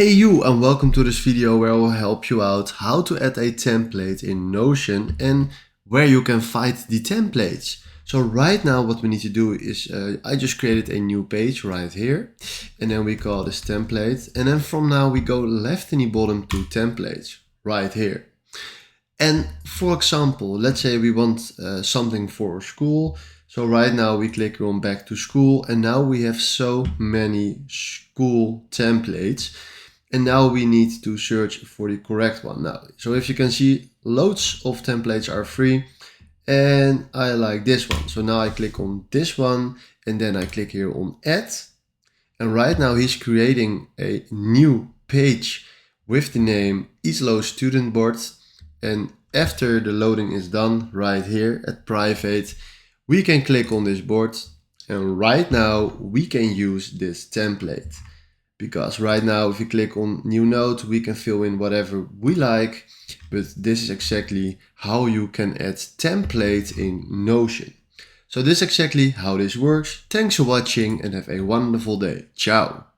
Hey you, and welcome to this video where I will help you out how to add a template in Notion and where you can find the templates. So right now what we need to do is I just created a new page right here, and then we call this template, and then from now we go left in the bottom to templates right here. And for example, let's say we want something for school. So right now we click on back to school, and now we have so many school templates. And now we need to search for the correct one now. So if you can see, loads of templates are free, and I like this one. So now I click on this one, and then I click here on add. And right now he's creating a new page with the name Islo Student Board. And after the loading is done right here at private, we can click on this board, and right now we can use this template. Because right now, if you click on new note, we can fill in whatever we like, but this is exactly how you can add templates in Notion. So this is exactly how this works. Thanks for watching and have a wonderful day. Ciao.